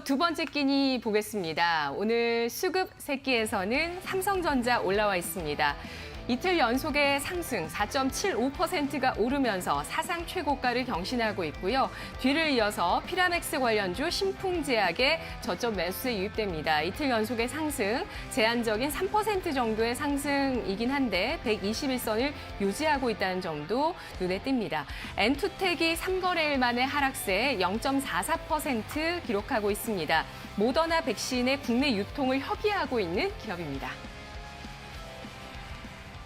두 번째 끼니 보겠습니다. 오늘 수급 새끼에서는 삼성전자 올라와 있습니다. 이틀 연속의 상승 4.75%가 오르면서 사상 최고가를 경신하고 있고요. 뒤를 이어서 피라맥스 관련주 신풍제약의 저점 매수에 유입됩니다. 이틀 연속의 상승, 제한적인 3% 정도의 상승이긴 한데 121선을 유지하고 있다는 점도 눈에 띕니다. 엔투텍이 3거래일 만에 하락세 0.44% 기록하고 있습니다. 모더나 백신의 국내 유통을 협의하고 있는 기업입니다.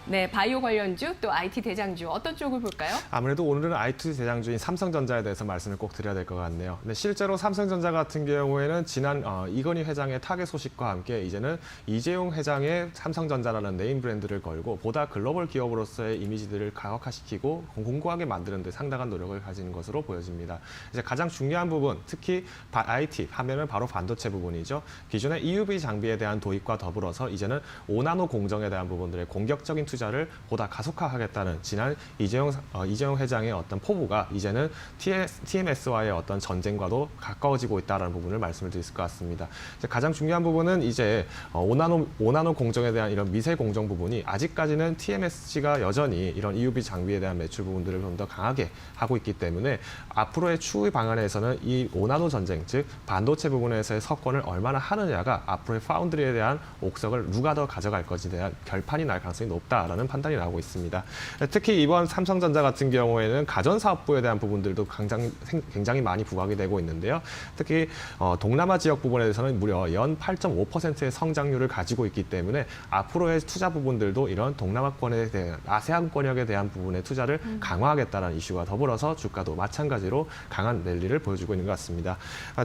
네, 바이오 관련주 또 IT 대장주 어떤 쪽을 볼까요? 아무래도 오늘은 IT 대장주인 삼성전자에 대해서 말씀을 꼭 드려야 될 것 같네요. 근데 실제로 삼성전자 같은 경우에는 지난 이건희 회장의 타계 소식과 함께 이제는 이재용 회장의 삼성전자라는 네임 브랜드를 걸고 보다 글로벌 기업으로서의 이미지들을 가격화시키고 공고하게 만드는 데 상당한 노력을 가지는 것으로 보여집니다. 이제 가장 중요한 부분, 특히 IT 하면은 바로 반도체 부분이죠. 기존의 EUV 장비에 대한 도입과 더불어서 이제는 5나노 공정에 대한 부분들의 공격적인 투자를 보다 가속화하겠다는 지난 이재용 회장의 어떤 포부가 이제는 TMS와의 어떤 전쟁과도 가까워지고 있다는 부분을 말씀을 드릴 것 같습니다. 이제 가장 중요한 부분은 이제 5나노 공정에 대한 이런 미세 공정 부분이 아직까지는 TMS가 여전히 이런 EUV 장비에 대한 매출 부분들을 좀 더 강하게 하고 있기 때문에 앞으로의 추후 방안에서는 이 5나노 전쟁, 즉 반도체 부분에서의 석권을 얼마나 하느냐가 앞으로의 파운드리에 대한 옥석을 누가 더 가져갈 것에 대한 결판이 날 가능성이 높다. 라는 판단이 나오고 있습니다. 특히 이번 삼성전자 같은 경우에는 가전사업부에 대한 부분들도 굉장히 많이 부각이 되고 있는데요. 특히 동남아 지역 부분에 대해서는 무려 연 8.5%의 성장률을 가지고 있기 때문에 앞으로의 투자 부분들도 이런 동남아권에 대한 아세안권역에 대한 부분의 투자를 강화하겠다는 이슈와 더불어서 주가도 마찬가지로 강한 랠리를 보여주고 있는 것 같습니다.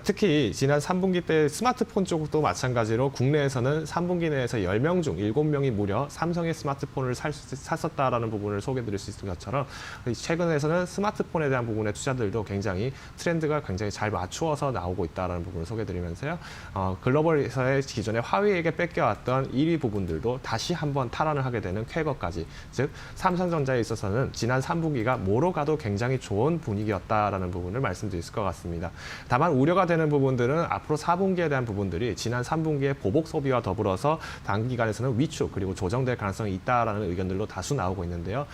특히 지난 3분기 때 스마트폰 쪽도 마찬가지로 국내에서는 3분기 내에서 10명 중 7명이 무려 삼성의 스마트폰을 샀었다라는 부분을 소개드릴 수 있는 것처럼 최근에서는 스마트폰에 대한 부분의 투자들도 굉장히 트렌드가 굉장히 잘 맞추어서 나오고 있다는 부분을 소개드리면서요. 글로벌에서의 기존의 화웨이에게 뺏겨왔던 1위 부분들도 다시 한번 탈환을 하게 되는 쾌거까지, 즉 삼성전자에 있어서는 지난 3분기가 뭐로 가도 굉장히 좋은 분위기였다라는 부분을 말씀드릴 것 같습니다. 다만 우려가 되는 부분들은 앞으로 4분기에 대한 부분들이 지난 3분기의 보복 소비와 더불어서 단기간에서는 위축 그리고 조정될 가능성이 있다라는 의견들도 다수 나오고 있는데요.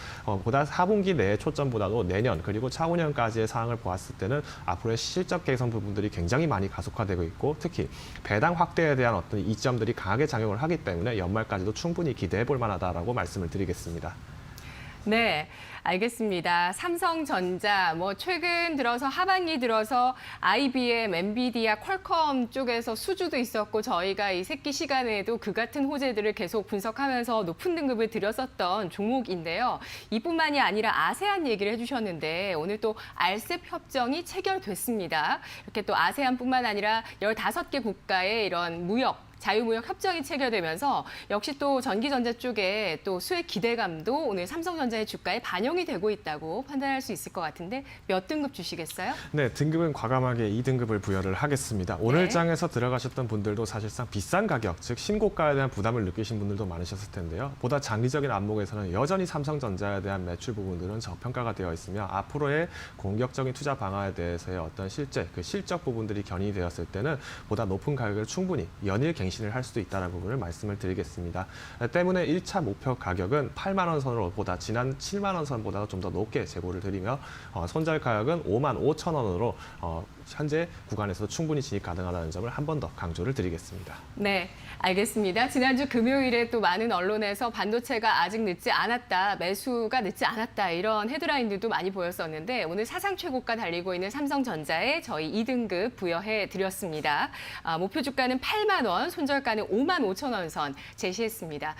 보다 4분기 내의 초점보다도 내년 그리고 차후년까지의 상황을 보았을 때는 앞으로의 실적 개선 부분들이 굉장히 많이 가속화되고 있고 특히 배당 확대에 대한 어떤 이점들이 강하게 작용을 하기 때문에 연말까지도 충분히 기대해 볼 만하다라고 말씀을 드리겠습니다. 네, 알겠습니다. 삼성전자, 최근 들어서 하반기 들어서 IBM, 엔비디아, 퀄컴 쪽에서 수주도 있었고 저희가 이 새끼 시간에도 그 같은 호재들을 계속 분석하면서 높은 등급을 드렸었던 종목인데요. 이뿐만이 아니라 아세안 얘기를 해주셨는데 오늘 또 RCEP 협정이 체결됐습니다. 이렇게 또 아세안뿐만 아니라 15개 국가의 이런 자유무역 협정이 체결되면서 역시 또 전기전자 쪽에 또 수혜 기대감도 오늘 삼성전자의 주가에 반영이 되고 있다고 판단할 수 있을 것 같은데 몇 등급 주시겠어요? 네, 등급은 과감하게 2등급을 부여를 하겠습니다. 오늘 장에서 들어가셨던 분들도 사실상 비싼 가격, 즉 신고가에 대한 부담을 느끼신 분들도 많으셨을 텐데요. 보다 장기적인 안목에서는 여전히 삼성전자에 대한 매출 부분들은 저평가가 되어 있으며 앞으로의 공격적인 투자 방안에 대해서의 어떤 실적 부분들이 견인이 되었을 때는 보다 높은 가격을 충분히 연일 갱신을 할 수도 있다는 부분을 말씀을 드리겠습니다. 때문에 1차 목표 가격은 8만 원 선으로 보다 지난 7만 원 선보다 좀 더 높게 제고를 드리며 손절 가격은 5만 5천 원으로 현재 구간에서 충분히 진입 가능하다는 점을 한 번 더 강조를 드리겠습니다. 네, 알겠습니다. 지난주 금요일에 또 많은 언론에서 반도체가 아직 늦지 않았다, 매수가 늦지 않았다 이런 헤드라인들도 많이 보였었는데 오늘 사상 최고가 달리고 있는 삼성전자에 저희 2등급 부여해 드렸습니다. 목표 주가는 8만 원, 손절가는 5만 5천 원 선 제시했습니다.